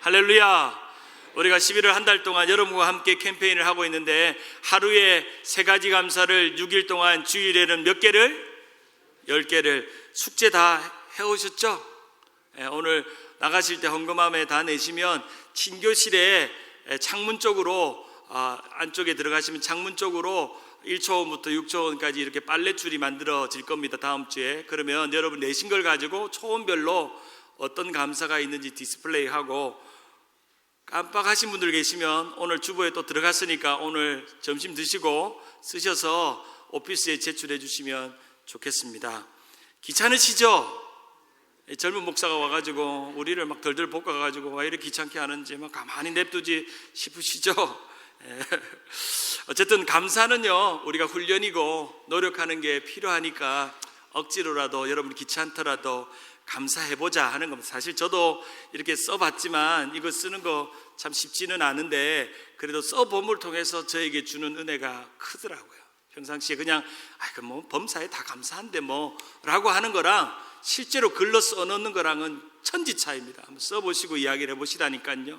할렐루야. 우리가 11월 한 달 동안 여러분과 함께 캠페인을 하고 있는데 하루에 3가지 감사를 6일 동안 주일에는 몇 개를? 10개를 숙제 다 해오셨죠? 오늘 나가실 때 헌금함에 다 내시면 친교실에 창문 쪽으로 안쪽에 들어가시면 창문 쪽으로 1초원부터 6초원까지 이렇게 빨랫줄이 만들어질 겁니다. 다음 주에. 그러면 여러분 내신 걸 가지고 초원별로 어떤 감사가 있는지 디스플레이하고, 깜빡하신 분들 계시면 오늘 주보에 또 들어갔으니까 오늘 점심 드시고 쓰셔서 오피스에 제출해 주시면 좋겠습니다. 귀찮으시죠? 젊은 목사가 와가지고 우리를 막 덜덜 볶아가지고 왜 이렇게 귀찮게 하는지 막 가만히 냅두지 싶으시죠? 어쨌든 감사는요, 우리가 훈련이고 노력하는 게 필요하니까 억지로라도 여러분 귀찮더라도 감사해보자 하는 겁니다. 사실 저도 이렇게 써봤지만 이거 쓰는 거 참 쉽지는 않은데 그래도 써봄을 통해서 저에게 주는 은혜가 크더라고요. 평상시에 그냥 뭐 범사에 다 감사한데 뭐 라고 하는 거랑 실제로 글로 써놓는 거랑은 천지 차이입니다. 한번 써보시고 이야기를 해보시라니까요.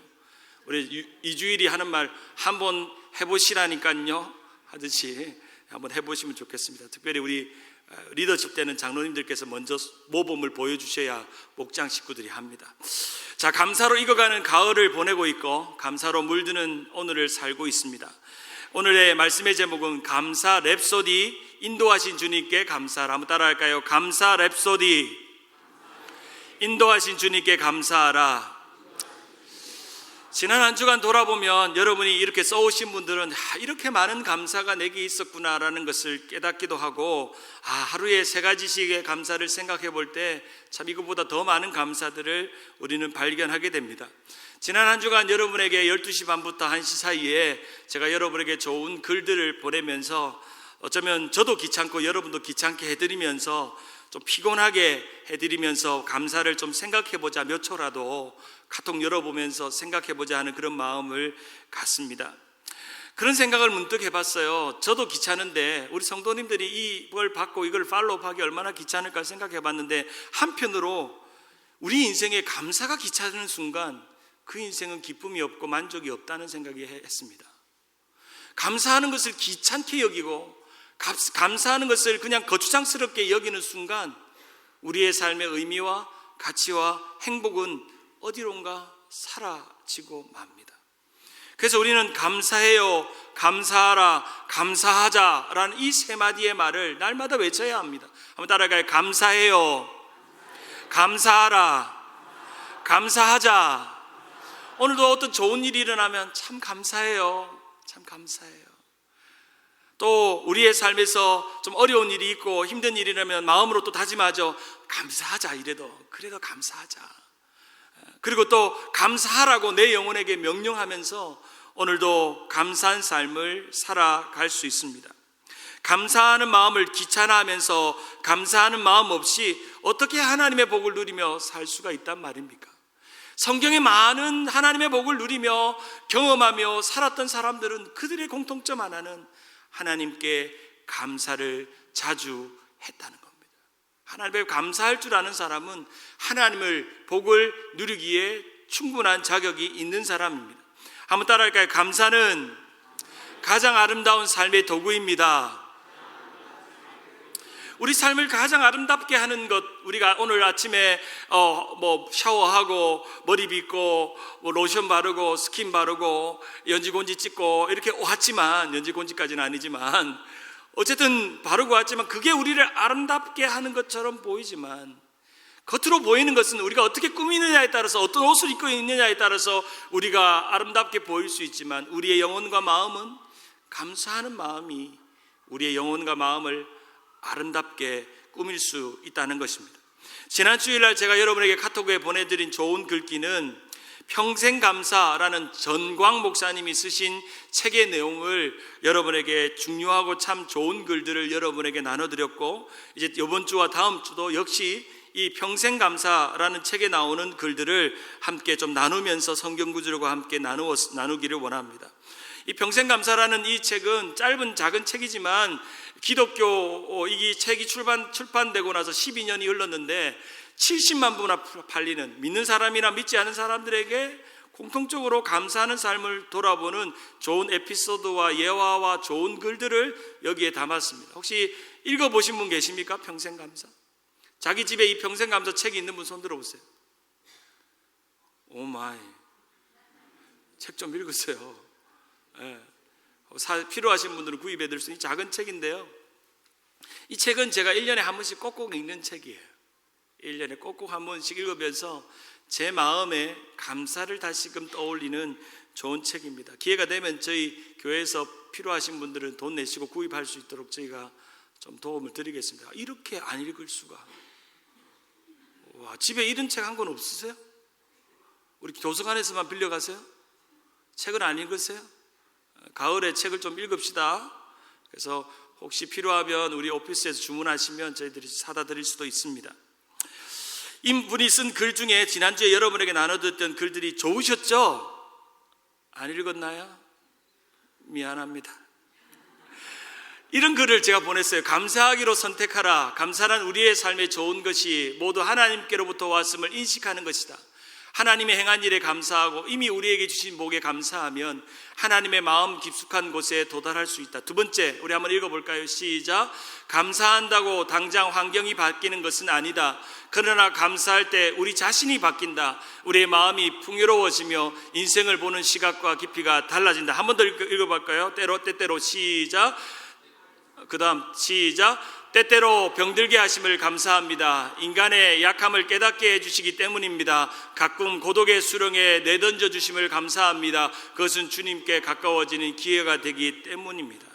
우리 이주일이 하는 말 한번 해보시라니까요 하듯이 한번 해보시면 좋겠습니다. 특별히 우리 리더십 때는 장로님들께서 먼저 모범을 보여주셔야 목장 식구들이 합니다. 자, 감사로 익어가는 가을을 보내고 있고 감사로 물드는 오늘을 살고 있습니다. 오늘의 말씀의 제목은 감사 랩소디, 인도하신 주님께 감사하라. 한번 따라할까요? 감사 랩소디, 인도하신 주님께 감사하라. 지난 한 주간 돌아보면 여러분이 이렇게 써오신 분들은 이렇게 많은 감사가 내게 있었구나라는 것을 깨닫기도 하고, 하루에 3가지씩의 감사를 생각해 볼 때 참 이것보다 더 많은 감사들을 우리는 발견하게 됩니다. 지난 한 주간 여러분에게 12시 반부터 1시 사이에 제가 여러분에게 좋은 글들을 보내면서 어쩌면 저도 귀찮고 여러분도 귀찮게 해드리면서 좀 피곤하게 해드리면서 감사를 좀 생각해보자, 몇 초라도 카톡 열어보면서 생각해보자 하는 그런 마음을 갖습니다. 그런 생각을 문득 해봤어요. 저도 귀찮은데 우리 성도님들이 이걸 받고 이걸 팔로우하기 얼마나 귀찮을까 생각해봤는데, 한편으로 우리 인생에 감사가 귀찮은 순간 그 인생은 기쁨이 없고 만족이 없다는 생각이 했습니다. 감사하는 것을 귀찮게 여기고 감사하는 것을 그냥 거추장스럽게 여기는 순간 우리의 삶의 의미와 가치와 행복은 어디론가 사라지고 맙니다. 그래서 우리는 감사해요, 감사하라, 감사하자라는 이 3마디의 말을 날마다 외쳐야 합니다. 한번 따라가요. 감사해요, 감사하라, 감사하자. 오늘도 어떤 좋은 일이 일어나면 참 감사해요, 참 감사해요. 또 우리의 삶에서 좀 어려운 일이 있고 힘든 일이라면 마음으로 또 다짐하죠. 감사하자. 그래도 감사하자. 그리고 또 감사하라고 내 영혼에게 명령하면서 오늘도 감사한 삶을 살아갈 수 있습니다. 감사하는 마음을 귀찮아하면서 감사하는 마음 없이 어떻게 하나님의 복을 누리며 살 수가 있단 말입니까? 성경에 많은 하나님의 복을 누리며 경험하며 살았던 사람들은 그들의 공통점 하나는 하나님께 감사를 자주 했다는 겁니다. 하나님께 감사할 줄 아는 사람은 하나님을 복을 누리기에 충분한 자격이 있는 사람입니다. 한번 따라할까요? 감사는 가장 아름다운 삶의 도구입니다. 우리 삶을 가장 아름답게 하는 것, 우리가 오늘 아침에 샤워하고 머리 빗고 로션 바르고 스킨 바르고 연지곤지 찍고 이렇게 왔지만, 연지곤지까지는 아니지만 어쨌든 바르고 왔지만 그게 우리를 아름답게 하는 것처럼 보이지만, 겉으로 보이는 것은 우리가 어떻게 꾸미느냐에 따라서, 어떤 옷을 입고 있느냐에 따라서 우리가 아름답게 보일 수 있지만, 우리의 영혼과 마음은 감사하는 마음이 우리의 영혼과 마음을 아름답게 꾸밀 수 있다는 것입니다. 지난 주일날 제가 여러분에게 카톡에 보내드린 좋은 글귀는 평생감사라는 전광 목사님이 쓰신 책의 내용을 여러분에게 중요하고 참 좋은 글들을 여러분에게 나눠드렸고, 이제 이번 주와 다음 주도 역시 이 평생감사라는 책에 나오는 글들을 함께 좀 나누면서 성경 구절과 함께 나누기를 원합니다. 이 평생감사라는 이 책은 짧은 작은 책이지만 기독교 이 책이 출판되고 나서 12년이 흘렀는데 70만 부나 팔리는, 믿는 사람이나 믿지 않은 사람들에게 공통적으로 감사하는 삶을 돌아보는 좋은 에피소드와 예화와 좋은 글들을 여기에 담았습니다. 혹시 읽어보신 분 계십니까? 평생감사. 자기 집에 이 평생감사 책이 있는 분 손 들어보세요. 오 마이, 책 좀 읽으세요. 네. 필요하신 분들은 구입해 드릴 수 있는 작은 책인데요, 이 책은 제가 1년에 한 번씩 꼭꼭 읽는 책이에요. 1년에 꼭꼭 한 번씩 읽으면서 제 마음에 감사를 다시금 떠올리는 좋은 책입니다. 기회가 되면 저희 교회에서 필요하신 분들은 돈 내시고 구입할 수 있도록 저희가 좀 도움을 드리겠습니다. 이렇게 안 읽을 수가. 와, 집에 이런 책 한 권 없으세요? 우리 도서관에서만 빌려가세요? 책을 안 읽으세요? 가을에 책을 좀 읽읍시다. 그래서 혹시 필요하면 우리 오피스에서 주문하시면 저희들이 사다 드릴 수도 있습니다. 이분이 쓴 글 중에 지난주에 여러분에게 나눠드렸던 글들이 좋으셨죠? 안 읽었나요? 미안합니다. 이런 글을 제가 보냈어요. 감사하기로 선택하라. 감사란 우리의 삶에 좋은 것이 모두 하나님께로부터 왔음을 인식하는 것이다. 하나님의 행한 일에 감사하고 이미 우리에게 주신 복에 감사하면 하나님의 마음 깊숙한 곳에 도달할 수 있다. 두 번째, 우리 한번 읽어볼까요? 시작. 감사한다고 당장 환경이 바뀌는 것은 아니다. 그러나 감사할 때 우리 자신이 바뀐다. 우리의 마음이 풍요로워지며 인생을 보는 시각과 깊이가 달라진다. 한 번 더 읽어볼까요? 때때로. 시작. 그 다음 시작. 때때로 병들게 하심을 감사합니다. 인간의 약함을 깨닫게 해주시기 때문입니다. 가끔 고독의 수렁에 내던져 주심을 감사합니다. 그것은 주님께 가까워지는 기회가 되기 때문입니다.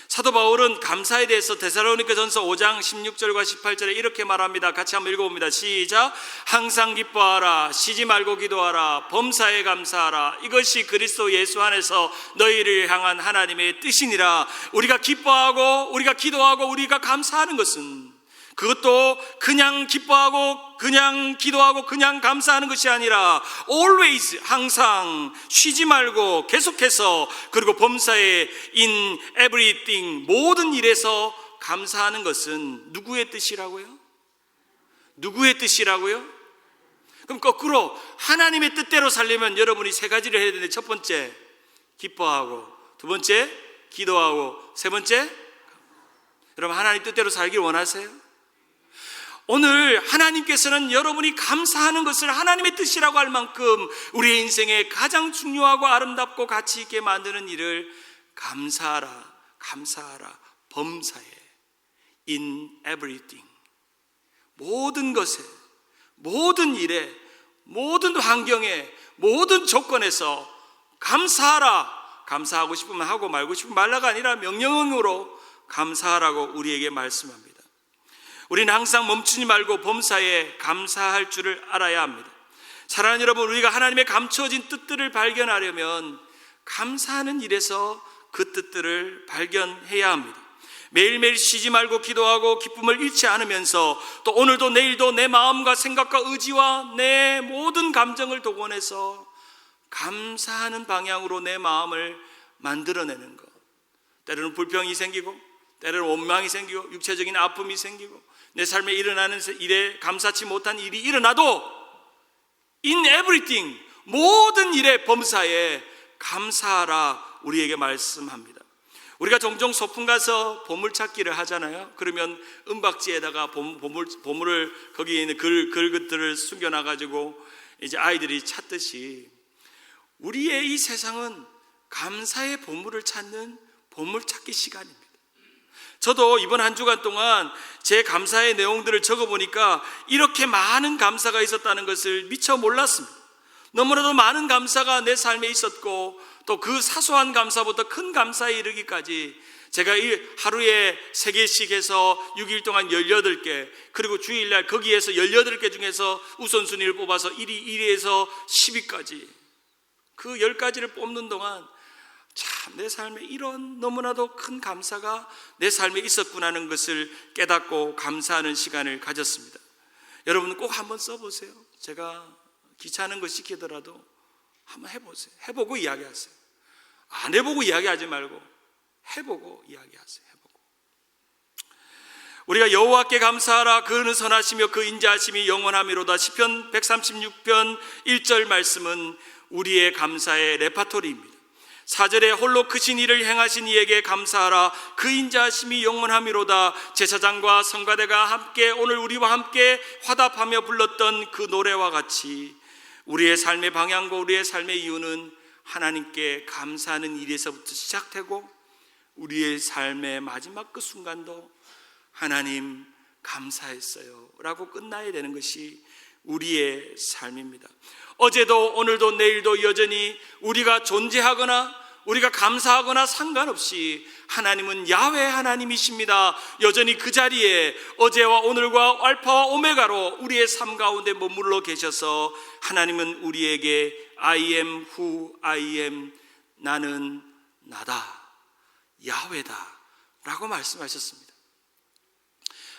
사도 바울은 감사에 대해서 데살로니가전서 5장 16절과 18절에 이렇게 말합니다. 같이 한번 읽어봅니다. 시작. 항상 기뻐하라. 쉬지 말고 기도하라. 범사에 감사하라. 이것이 그리스도 예수 안에서 너희를 향한 하나님의 뜻이니라. 우리가 기뻐하고 우리가 기도하고 우리가 감사하는 것은 그것도 그냥 기뻐하고 그냥 기도하고 그냥 감사하는 것이 아니라 always, 항상 쉬지 말고 계속해서, 그리고 범사에 in everything, 모든 일에서 감사하는 것은 누구의 뜻이라고요? 누구의 뜻이라고요? 그럼 거꾸로 하나님의 뜻대로 살려면 여러분이 세 가지를 해야 되는데, 첫 번째 기뻐하고, 두 번째 기도하고, 세 번째, 여러분 하나님 뜻대로 살길 원하세요? 오늘 하나님께서는 여러분이 감사하는 것을 하나님의 뜻이라고 할 만큼 우리의 인생에 가장 중요하고 아름답고 가치 있게 만드는 일을 감사하라, 감사하라, 범사에, in everything, 모든 것에, 모든 일에, 모든 환경에, 모든 조건에서 감사하라. 감사하고 싶으면 하고 말고 싶으면 말라가 아니라 명령형으로 감사하라고 우리에게 말씀합니다. 우리는 항상 멈추지 말고 범사에 감사할 줄을 알아야 합니다. 사랑하는 여러분, 우리가 하나님의 감추어진 뜻들을 발견하려면 감사하는 일에서 그 뜻들을 발견해야 합니다. 매일매일 쉬지 말고 기도하고 기쁨을 잃지 않으면서 또 오늘도 내일도 내 마음과 생각과 의지와 내 모든 감정을 동원해서 감사하는 방향으로 내 마음을 만들어내는 것. 때로는 불평이 생기고, 때로는 원망이 생기고, 육체적인 아픔이 생기고, 내 삶에 일어나는 일에 감사치 못한 일이 일어나도 in everything, 모든 일의 범사에 감사하라 우리에게 말씀합니다. 우리가 종종 소풍 가서 보물찾기를 하잖아요. 그러면 은박지에다가 보물을 거기에 있는 글것들을 숨겨놔가지고 이제 아이들이 찾듯이 우리의 이 세상은 감사의 보물을 찾는 보물찾기 시간입니다. 저도 이번 한 주간 동안 제 감사의 내용들을 적어보니까 이렇게 많은 감사가 있었다는 것을 미처 몰랐습니다. 너무나도 많은 감사가 내 삶에 있었고, 또 그 사소한 감사부터 큰 감사에 이르기까지 제가 하루에 3개씩 해서 6일 동안 18개, 그리고 주일날 거기에서 18개 중에서 우선순위를 뽑아서 1위에서 10위까지 그 10가지를 뽑는 동안 참 내 삶에 이런 너무나도 큰 감사가 내 삶에 있었구나 하는 것을 깨닫고 감사하는 시간을 가졌습니다. 여러분 꼭 한번 써보세요. 제가 귀찮은 거 시키더라도 한번 해보세요. 해보고 이야기하세요. 안 해보고 이야기하지 말고 해보고 이야기하세요. 해보고. 우리가 여호와께 감사하라. 그는 선하시며 그 인자하심이 영원하미로다. 시편 136편 1절 말씀은 우리의 감사의 레파토리입니다. 4절에 홀로 크신 일을 행하신 이에게 감사하라. 그 인자하심이 영원하미로다. 제사장과 성가대가 함께 오늘 우리와 함께 화답하며 불렀던 그 노래와 같이 우리의 삶의 방향과 우리의 삶의 이유는 하나님께 감사하는 일에서부터 시작되고 우리의 삶의 마지막 그 순간도 하나님 감사했어요 라고 끝나야 되는 것이 우리의 삶입니다. 어제도 오늘도 내일도 여전히 우리가 존재하거나 우리가 감사하거나 상관없이 하나님은 야훼 하나님이십니다. 여전히 그 자리에 어제와 오늘과 알파와 오메가로 우리의 삶 가운데 머물러 계셔서 하나님은 우리에게 I am who I am, 나는 나다, 야훼다 라고 말씀하셨습니다.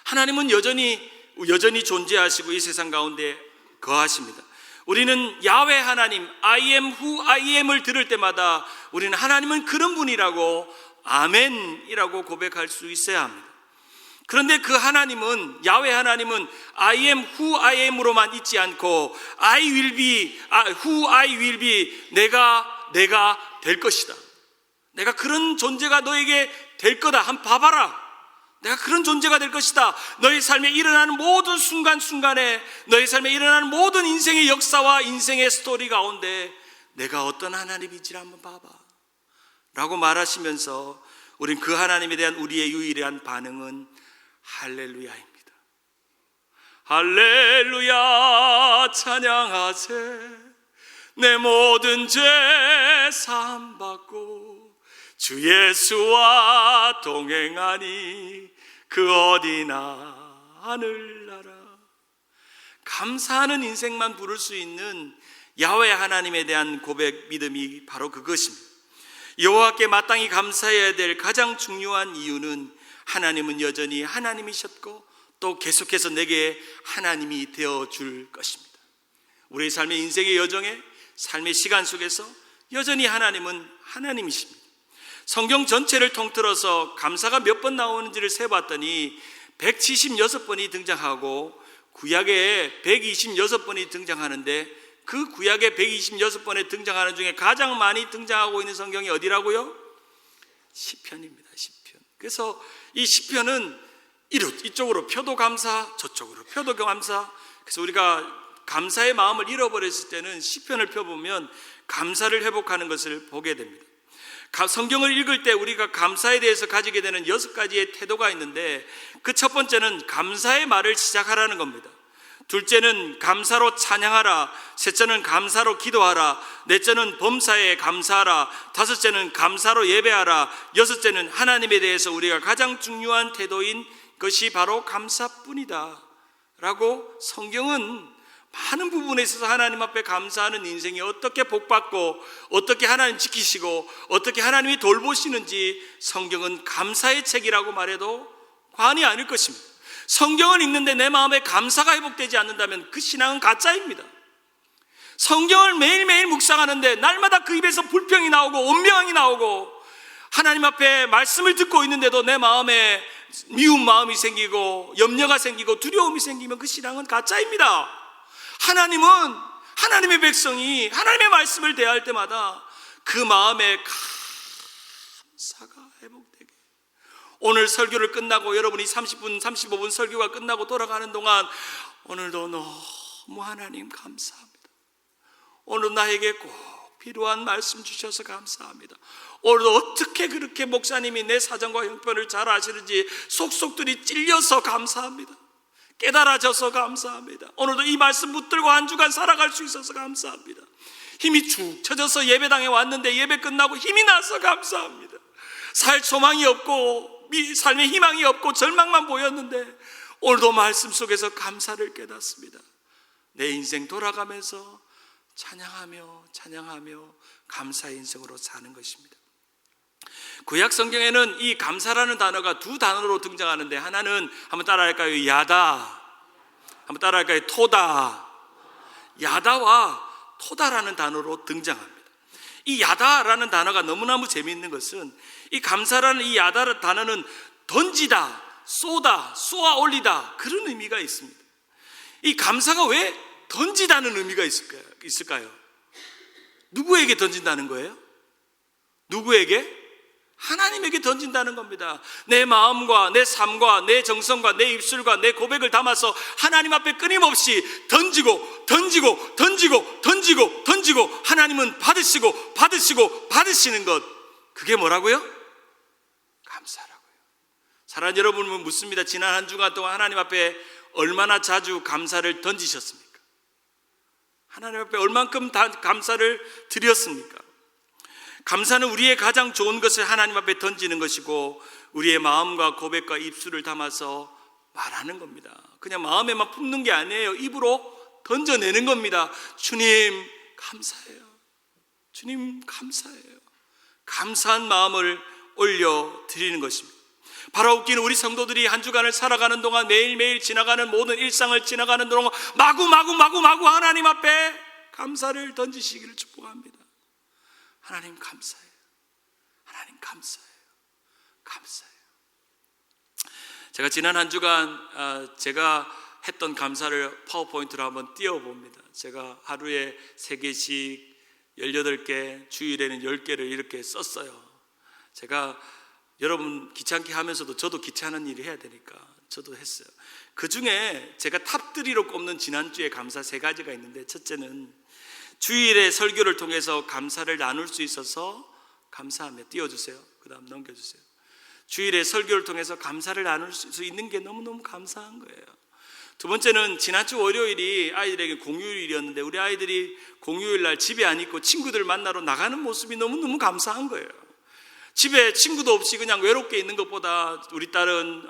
하나님은 여전히 존재하시고 이 세상 가운데 거하십니다. 우리는 야훼 하나님 I am who I am을 들을 때마다 우리는 하나님은 그런 분이라고 아멘이라고 고백할 수 있어야 합니다. 그런데 그 하나님은 야훼 하나님은 I am who I am으로만 있지 않고 I will be who I will be, 내가 될 것이다, 내가 그런 존재가 너에게 될 거다, 한번 봐봐라, 내가 그런 존재가 될 것이다. 너의 삶에 일어나는 모든 순간순간에 너의 삶에 일어나는 모든 인생의 역사와 인생의 스토리 가운데 내가 어떤 하나님인지를 한번 봐봐 라고 말하시면서 우린 그 하나님에 대한 우리의 유일한 반응은 할렐루야입니다. 할렐루야 찬양하세. 내 모든 죄 사함 받고 주 예수와 동행하니 그 어디나 하늘나라. 감사하는 인생만 부를 수 있는 야훼 하나님에 대한 고백, 믿음이 바로 그것입니다. 여호와께 마땅히 감사해야 될 가장 중요한 이유는 하나님은 여전히 하나님이셨고 또 계속해서 내게 하나님이 되어줄 것입니다. 우리의 삶의 인생의 여정에 삶의 시간 속에서 여전히 하나님은 하나님이십니다. 성경 전체를 통틀어서 감사가 몇 번 나오는지를 세봤더니 176번이 등장하고 구약에 126번이 등장하는데 그 구약에 126번에 등장하는 중에 가장 많이 등장하고 있는 성경이 어디라고요? 시편입니다. 시편. 그래서 이 시편은 이쪽으로 펴도 감사, 저쪽으로 펴도 감사. 그래서 우리가 감사의 마음을 잃어버렸을 때는 시편을 펴보면 감사를 회복하는 것을 보게 됩니다. 성경을 읽을 때 우리가 감사에 대해서 가지게 되는 6가지의 태도가 있는데 그 첫 번째는 감사의 말을 시작하라는 겁니다. 둘째는 감사로 찬양하라. 셋째는 감사로 기도하라. 넷째는 범사에 감사하라. 다섯째는 감사로 예배하라. 여섯째는 하나님에 대해서 우리가 가장 중요한 태도인 것이 바로 감사뿐이다 라고 성경은 많은 부분에 있어서 하나님 앞에 감사하는 인생이 어떻게 복받고 어떻게 하나님 지키시고 어떻게 하나님이 돌보시는지 성경은 감사의 책이라고 말해도 과언이 아닐 것입니다. 성경을 읽는데 내 마음에 감사가 회복되지 않는다면 그 신앙은 가짜입니다. 성경을 매일매일 묵상하는데 날마다 그 입에서 불평이 나오고 원명이 나오고 하나님 앞에 말씀을 듣고 있는데도 내 마음에 미운 마음이 생기고 염려가 생기고 두려움이 생기면 그 신앙은 가짜입니다. 하나님은 하나님의 백성이 하나님의 말씀을 대할 때마다 그 마음에 감사가 회복되게, 오늘 설교를 끝나고 여러분이 30분 35분 설교가 끝나고 돌아가는 동안 오늘도 너무 하나님 감사합니다. 오늘 나에게 꼭 필요한 말씀 주셔서 감사합니다. 오늘도 어떻게 그렇게 목사님이 내 사정과 형편을 잘 아시는지 속속들이 찔려서 감사합니다. 깨달아져서 감사합니다. 오늘도 이 말씀 붙들고 한 주간 살아갈 수 있어서 감사합니다. 힘이 축 처져서 예배당에 왔는데 예배 끝나고 힘이 나서 감사합니다. 살 소망이 없고 삶에 희망이 없고 절망만 보였는데 오늘도 말씀 속에서 감사를 깨닫습니다. 내 인생 돌아가면서 찬양하며 감사의 인생으로 사는 것입니다. 구약 성경에는 이 감사라는 단어가 두 단어로 등장하는데 하나는 한번 따라할까요? 야다. 한번 따라할까요? 토다. 야다와 토다라는 단어로 등장합니다. 이 야다라는 단어가 너무너무 재미있는 것은 이 감사라는 이 야다라는 단어는 던지다, 쏘다, 쏘아 올리다 그런 의미가 있습니다. 이 감사가 왜 던지다는 의미가 있을까요? 누구에게 던진다는 거예요? 누구에게? 하나님에게 던진다는 겁니다. 내 마음과 내 삶과 내 정성과 내 입술과 내 고백을 담아서 하나님 앞에 끊임없이 던지고 하나님은 받으시고 받으시는 것, 그게 뭐라고요? 감사라고요. 사랑하는 여러분은 묻습니다. 지난 한 주간 동안 하나님 앞에 얼마나 자주 감사를 던지셨습니까? 하나님 앞에 얼만큼 감사를 드렸습니까? 감사는 우리의 가장 좋은 것을 하나님 앞에 던지는 것이고, 우리의 마음과 고백과 입술을 담아서 말하는 겁니다. 그냥 마음에만 품는 게 아니에요. 입으로 던져내는 겁니다. 주님 감사해요. 주님 감사해요. 감사한 마음을 올려드리는 것입니다. 바로 웃기는 우리 성도들이 한 주간을 살아가는 동안 매일매일 지나가는 모든 일상을 지나가는 동안 마구 하나님 앞에 감사를 던지시기를 축복합니다. 하나님 감사해요. 하나님 감사해요. 감사해요. 제가 지난 한 주간 제가 했던 감사를 파워포인트로 한번 띄워봅니다. 제가 하루에 3개씩 18개, 주일에는 10개를 이렇게 썼어요. 제가 여러분 귀찮게 하면서도 저도 귀찮은 일을 해야 되니까 저도 했어요. 그 중에 제가 탑3로 꼽는 지난주에 감사 3가지가 있는데, 첫째는 주일에 설교를 통해서 감사를 나눌 수 있어서 감사하며, 띄워주세요. 그 다음 넘겨주세요. 주일에 설교를 통해서 감사를 나눌 수 있는 게 너무너무 감사한 거예요. 두 번째는 지난주 월요일이 아이들에게 공휴일이었는데 우리 아이들이 공휴일 날 집에 안 있고 친구들 만나러 나가는 모습이 너무너무 감사한 거예요. 집에 친구도 없이 그냥 외롭게 있는 것보다 우리 딸은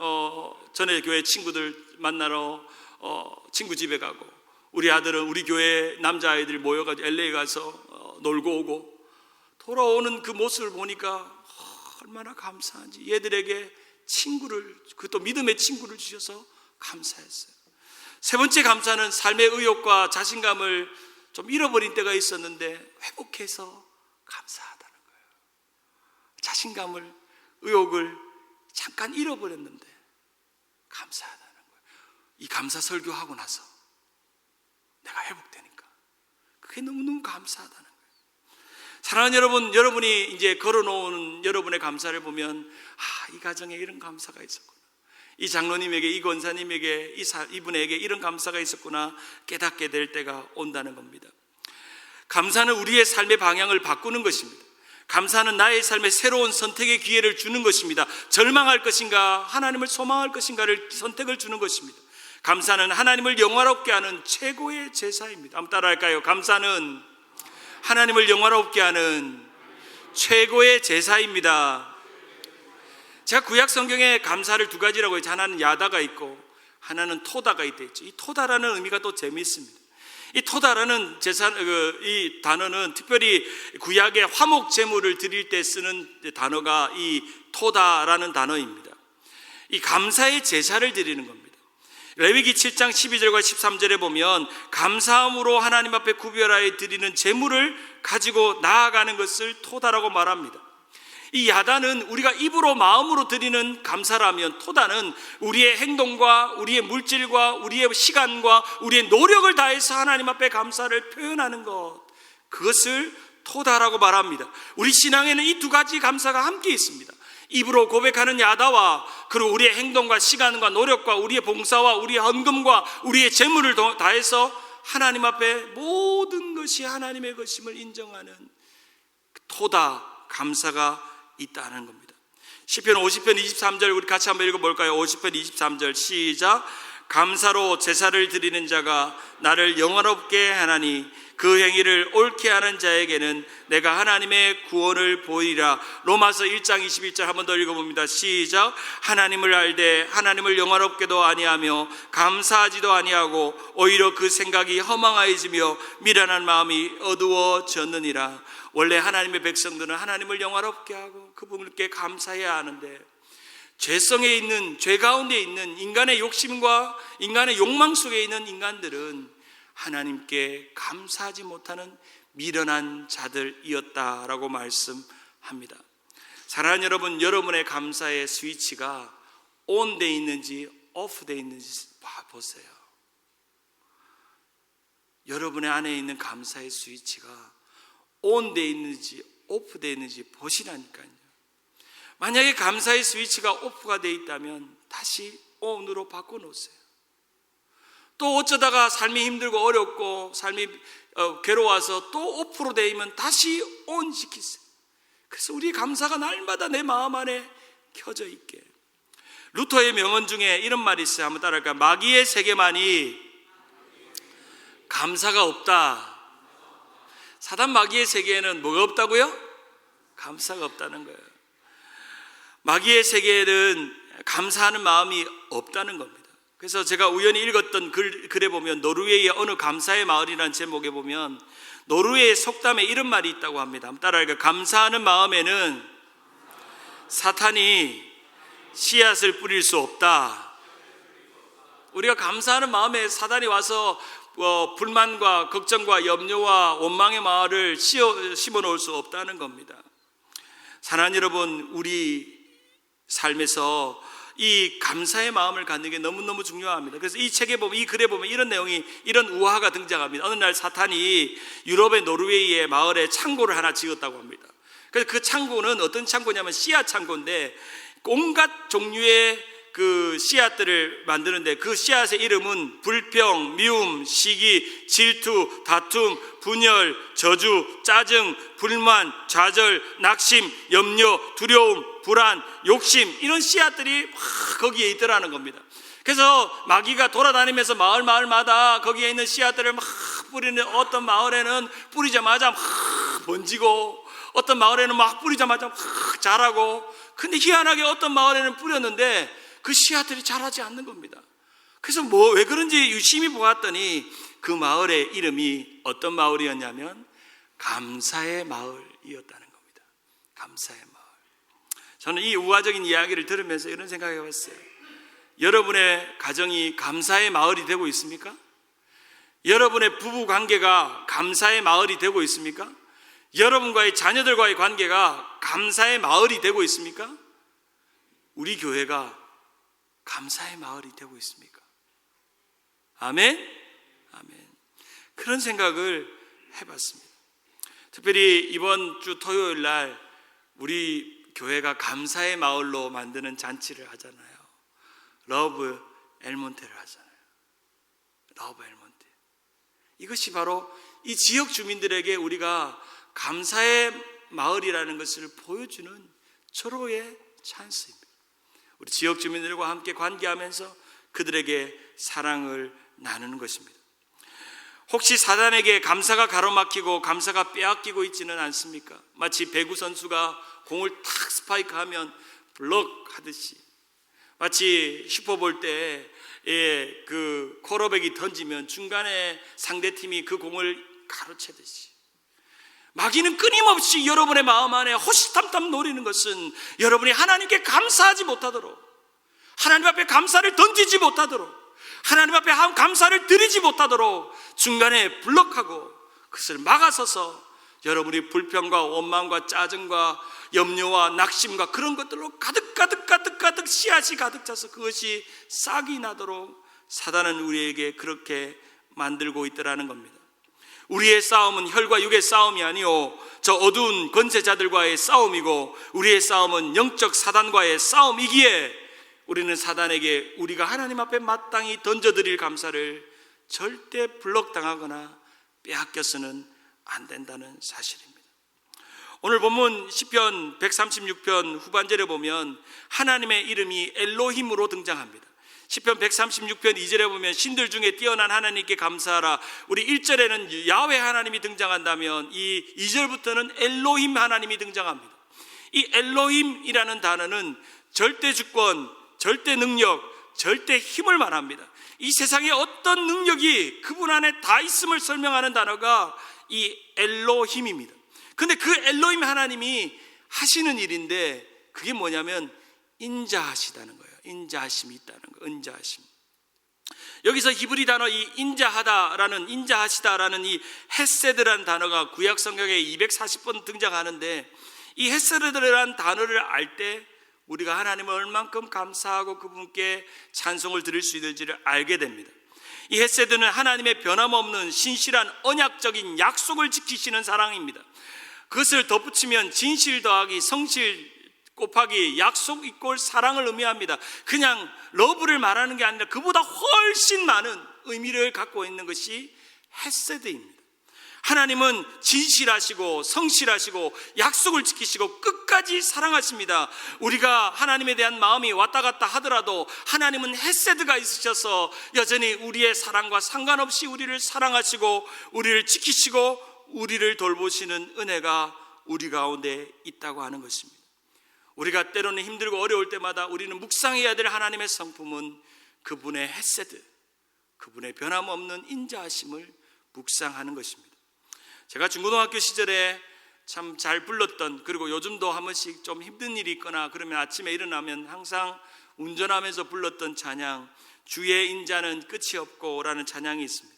전에 교회 친구들 만나러 친구 집에 가고, 우리 아들은 우리 교회 남자아이들 모여가지고 LA 가서 놀고 오고, 돌아오는 그 모습을 보니까 얼마나 감사한지, 얘들에게 친구를, 그것도 믿음의 친구를 주셔서 감사했어요. 세 번째 감사는 삶의 의욕과 자신감을 좀 잃어버린 때가 있었는데 회복해서 감사하다는 거예요. 자신감을, 의욕을 잠깐 잃어버렸는데 감사하다는 거예요. 이 감사 설교하고 나서 내가 회복되니까 그게 너무너무 감사하다는 거예요. 사랑하는 여러분, 여러분이 이제 걸어놓은 여러분의 감사를 보면, 이 가정에 이런 감사가 있었구나, 이 장로님에게, 이 권사님에게, 이분에게 이런 감사가 있었구나 깨닫게 될 때가 온다는 겁니다. 감사는 우리의 삶의 방향을 바꾸는 것입니다. 감사는 나의 삶에 새로운 선택의 기회를 주는 것입니다. 절망할 것인가 하나님을 소망할 것인가를 선택을 주는 것입니다. 감사는 하나님을 영화롭게 하는 최고의 제사입니다. 한번 따라할까요? 감사는 하나님을 영화롭게 하는 최고의 제사입니다. 제가 구약 성경에 감사를 2가지라고 했죠. 하나는 야다가 있고 하나는 토다가 있죠. 이 토다라는 의미가 또 재미있습니다. 이 토다라는 이 단어는 특별히 구약의 화목 제물을 드릴 때 쓰는 단어가 이 토다라는 단어입니다. 이 감사의 제사를 드리는 겁니다. 레위기 7장 12절과 13절에 보면 감사함으로 하나님 앞에 구별하여 드리는 제물을 가지고 나아가는 것을 토다라고 말합니다. 이 야다는 우리가 입으로 마음으로 드리는 감사라면, 토다는 우리의 행동과 우리의 물질과 우리의 시간과 우리의 노력을 다해서 하나님 앞에 감사를 표현하는 것, 그것을 토다라고 말합니다. 우리 신앙에는 이 2가지 감사가 함께 있습니다. 입으로 고백하는 야다와, 그리고 우리의 행동과 시간과 노력과 우리의 봉사와 우리의 헌금과 우리의 재물을 다해서 하나님 앞에 모든 것이 하나님의 것임을 인정하는 토다 감사가 있다는 겁니다. 시편 50편 23절 우리 같이 한번 읽어볼까요? 50편 23절 시작. 감사로 제사를 드리는 자가 나를 영화롭게 하나니 그 행위를 옳게 하는 자에게는 내가 하나님의 구원을 보이리라. 로마서 1장 21절 한 번 더 읽어봅니다. 시작. 하나님을 알되 하나님을 영화롭게도 아니하며 감사하지도 아니하고 오히려 그 생각이 허망하여지며 미련한 마음이 어두워졌느니라. 원래 하나님의 백성들은 하나님을 영화롭게 하고 그분께 감사해야 하는데, 죄성에 있는, 죄 가운데 있는 인간의 욕심과 인간의 욕망 속에 있는 인간들은 하나님께 감사하지 못하는 미련한 자들이었다라고 말씀합니다. 사랑하는 여러분, 여러분의 감사의 스위치가 온 돼 있는지 오프 돼 있는지 봐보세요. 여러분의 안에 있는 감사의 스위치가 온되어 있는지 오프되어 있는지 보시라니까요. 만약에 감사의 스위치가 오프가 되어 있다면 다시 온으로 바꿔놓으세요. 또 어쩌다가 삶이 힘들고 어렵고 삶이 괴로워서 또 오프로 되어 있으면 다시 온 시키세요. 그래서 우리 감사가 날마다 내 마음 안에 켜져 있게. 루터의 명언 중에 이런 말이 있어요. 한번 따라할까요? 마귀의 세계만이 감사가 없다. 사단 마귀의 세계에는 뭐가 없다고요? 감사가 없다는 거예요. 마귀의 세계에는 감사하는 마음이 없다는 겁니다. 그래서 제가 우연히 읽었던 글에 보면 노르웨이의 어느 감사의 마을이라는 제목에 보면 노르웨이 속담에 이런 말이 있다고 합니다. 한번 따라할까요? 감사하는 마음에는 사탄이 씨앗을 뿌릴 수 없다. 우리가 감사하는 마음에 사단이 와서 불만과 걱정과 염려와 원망의 마을을 심어 놓을 수 없다는 겁니다. 사랑하는 여러분, 우리 삶에서 이 감사의 마음을 갖는 게 너무너무 중요합니다. 그래서 이 책에 보면, 이 글에 보면 이런 내용이, 이런 우화가 등장합니다. 어느 날 사탄이 유럽의 노르웨이의 마을에 창고를 하나 지었다고 합니다. 그래서 그 창고는 어떤 창고냐면 씨앗 창고인데 온갖 종류의 그 씨앗들을 만드는데 그 씨앗의 이름은 불평, 미움, 시기, 질투, 다툼, 분열, 저주, 짜증, 불만, 좌절, 낙심, 염려, 두려움, 불안, 욕심, 이런 씨앗들이 막 거기에 있더라는 겁니다. 그래서 마귀가 돌아다니면서 마을마다 거기에 있는 씨앗들을 막 뿌리는, 어떤 마을에는 뿌리자마자 막 번지고 어떤 마을에는 막 뿌리자마자 막 자라고, 근데 희한하게 어떤 마을에는 뿌렸는데 그 씨앗들이 자라지 않는 겁니다. 그래서 왜 그런지 유심히 보았더니 그 마을의 이름이 어떤 마을이었냐면 감사의 마을이었다는 겁니다. 감사의 마을. 저는 이 우화적인 이야기를 들으면서 이런 생각을 해봤어요. 여러분의 가정이 감사의 마을이 되고 있습니까? 여러분의 부부 관계가 감사의 마을이 되고 있습니까? 여러분과의 자녀들과의 관계가 감사의 마을이 되고 있습니까? 우리 교회가 감사의 마을이 되고 있습니까? 아멘? 아멘. 그런 생각을 해봤습니다. 특별히 이번 주 토요일 날 우리 교회가 감사의 마을로 만드는 잔치를 하잖아요. 러브 엘몬테를 하잖아요. 러브 엘몬테. 이것이 바로 이 지역 주민들에게 우리가 감사의 마을이라는 것을 보여주는 절호의 찬스입니다. 우리 지역 주민들과 함께 관계하면서 그들에게 사랑을 나누는 것입니다. 혹시 사단에게 감사가 가로막히고 감사가 빼앗기고 있지는 않습니까? 마치 배구 선수가 공을 탁 스파이크하면 블럭 하듯이, 마치 슈퍼볼 때 그 쿼터백이 던지면 중간에 상대팀이 그 공을 가로채듯이, 마귀는 끊임없이 여러분의 마음 안에 호시탐탐 노리는 것은 여러분이 하나님께 감사하지 못하도록, 하나님 앞에 감사를 던지지 못하도록, 하나님 앞에 감사를 드리지 못하도록 중간에 블럭하고 그것을 막아서서 여러분이 불평과 원망과 짜증과 염려와 낙심과 그런 것들로 가득 씨앗이 가득 차서 그것이 싹이 나도록 사단은 우리에게 그렇게 만들고 있더라는 겁니다. 우리의 싸움은 혈과 육의 싸움이 아니요 저 어두운 권세자들과의 싸움이고 우리의 싸움은 영적 사단과의 싸움이기에 우리는 사단에게 우리가 하나님 앞에 마땅히 던져드릴 감사를 절대 블럭당하거나 빼앗겨서는 안 된다는 사실입니다. 오늘 본문 시편 136편 후반절에 보면 하나님의 이름이 엘로힘으로 등장합니다. 시편 136편 2절에 보면 신들 중에 뛰어난 하나님께 감사하라. 우리 1절에는 야훼 하나님이 등장한다면 이 2절부터는 엘로힘 하나님이 등장합니다. 이 엘로힘이라는 단어는 절대 주권, 절대 능력, 절대 힘을 말합니다. 이 세상에 어떤 능력이 그분 안에 다 있음을 설명하는 단어가 이 엘로힘입니다. 근데 그 엘로힘 하나님이 하시는 일인데 그게 뭐냐면 인자하시다는 거예요. 인자하심이 있다는 거예요. 인자하심. 여기서 히브리 단어 이 인자하다라는, 인자하시다라는 이 헤세드라는 단어가 구약 성경에 240번 등장하는데 이 헤세드라는 단어를 알 때 우리가 하나님을 얼만큼 감사하고 그분께 찬송을 드릴 수 있는지를 알게 됩니다. 이 헤세드는 하나님의 변함없는 신실한 언약적인 약속을 지키시는 사랑입니다. 그것을 덧붙이면 진실 더하기 성실 곱하기 약속 이꼴 사랑을 의미합니다. 그냥 러브를 말하는 게 아니라 그보다 훨씬 많은 의미를 갖고 있는 것이 헤세드입니다. 하나님은 진실하시고 성실하시고 약속을 지키시고 끝까지 사랑하십니다. 우리가 하나님에 대한 마음이 왔다 갔다 하더라도 하나님은 헤세드가 있으셔서 여전히 우리의 사랑과 상관없이 우리를 사랑하시고 우리를 지키시고 우리를 돌보시는 은혜가 우리 가운데 있다고 하는 것입니다. 우리가 때로는 힘들고 어려울 때마다 우리는 묵상해야 될 하나님의 성품은 그분의 헤세드, 그분의 변함없는 인자하심을 묵상하는 것입니다. 제가 중고등학교 시절에 참 잘 불렀던, 그리고 요즘도 한 번씩 좀 힘든 일이 있거나 그러면 아침에 일어나면 항상 운전하면서 불렀던 찬양, 주의 인자는 끝이 없고 라는 찬양이 있습니다.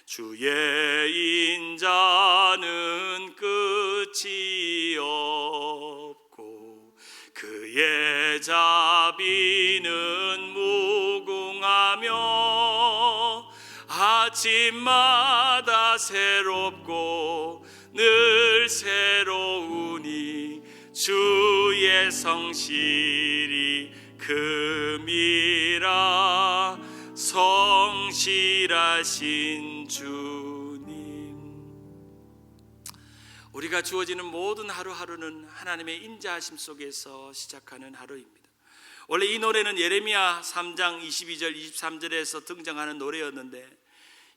주의 인자는 끝이 없고 그의 자비는 무궁하며 아침마다 새롭고 늘 새로우니 주의 성실이 금이라 성실하신 주님. 우리가 주어지는 모든 하루하루는 하나님의 인자하심 속에서 시작하는 하루입니다. 원래 이 노래는 예레미야 3장 22절 23절에서 등장하는 노래였는데,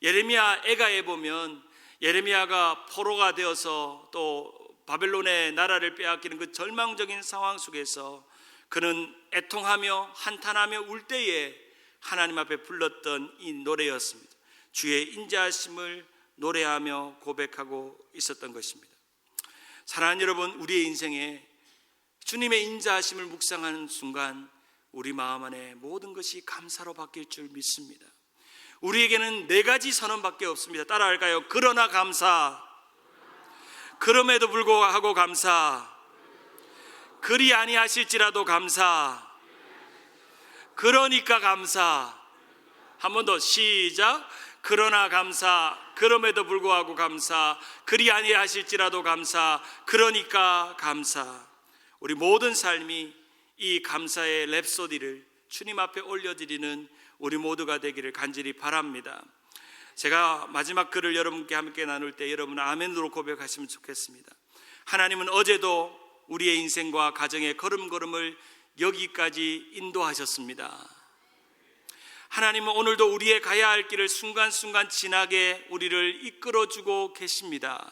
예레미야 애가에 보면 예레미야가 포로가 되어서 또 바벨론의 나라를 빼앗기는 그 절망적인 상황 속에서 그는 애통하며 한탄하며 울 때에 하나님 앞에 불렀던 이 노래였습니다. 주의 인자하심을 노래하며 고백하고 있었던 것입니다. 사랑하는 여러분, 우리의 인생에 주님의 인자하심을 묵상하는 순간 우리 마음 안에 모든 것이 감사로 바뀔 줄 믿습니다. 우리에게는 4가지 선언밖에 없습니다. 따라할까요? 그러나 감사, 그럼에도 불구하고 감사, 그리 아니하실지라도 감사, 그러니까 감사. 한 번 더 시작. 그러나 감사, 그럼에도 불구하고 감사, 그리 아니하실지라도 감사, 그러니까 감사. 우리 모든 삶이 이 감사의 랩소디를 주님 앞에 올려드리는 우리 모두가 되기를 간절히 바랍니다. 제가 마지막 글을 여러분께 함께 나눌 때 여러분 아멘으로 고백하시면 좋겠습니다. 하나님은 어제도 우리의 인생과 가정의 걸음걸음을 여기까지 인도하셨습니다. 하나님은 오늘도 우리의 가야 할 길을 순간순간 지나게 우리를 이끌어주고 계십니다.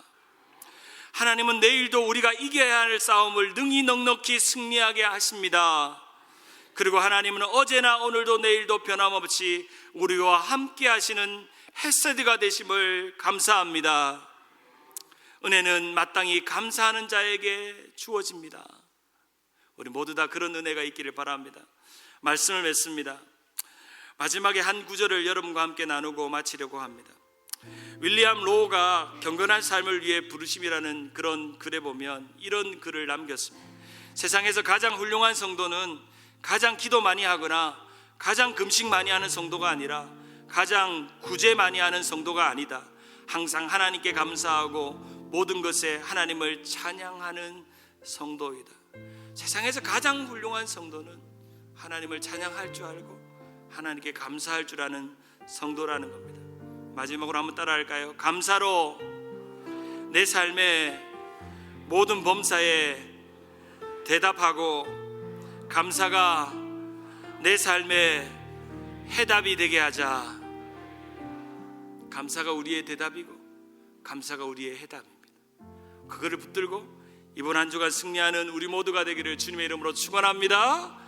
하나님은 내일도 우리가 이겨야 할 싸움을 능히 넉넉히 승리하게 하십니다. 그리고 하나님은 어제나 오늘도 내일도 변함없이 우리와 함께 하시는 헤세드가 되심을 감사합니다. 은혜는 마땅히 감사하는 자에게 주어집니다. 우리 모두 다 그런 은혜가 있기를 바랍니다. 말씀을 맺습니다. 마지막에 한 구절을 여러분과 함께 나누고 마치려고 합니다. 윌리엄 로우가 경건한 삶을 위해 부르심이라는 그런 글에 보면 이런 글을 남겼습니다. 세상에서 가장 훌륭한 성도는 가장 기도 많이 하거나 가장 금식 많이 하는 성도가 아니라 가장 구제 많이 하는 성도가 아니다. 항상 하나님께 감사하고 모든 것에 하나님을 찬양하는 성도이다. 세상에서 가장 훌륭한 성도는 하나님을 찬양할 줄 알고 하나님께 감사할 줄 아는 성도라는 겁니다. 마지막으로 한번 따라할까요? 감사로 내 삶의 모든 범사에 대답하고 감사가 내 삶의 해답이 되게 하자. 감사가 우리의 대답이고 감사가 우리의 해답입니다. 그거를 붙들고 이번 한 주간 승리하는 우리 모두가 되기를 주님의 이름으로 축원합니다.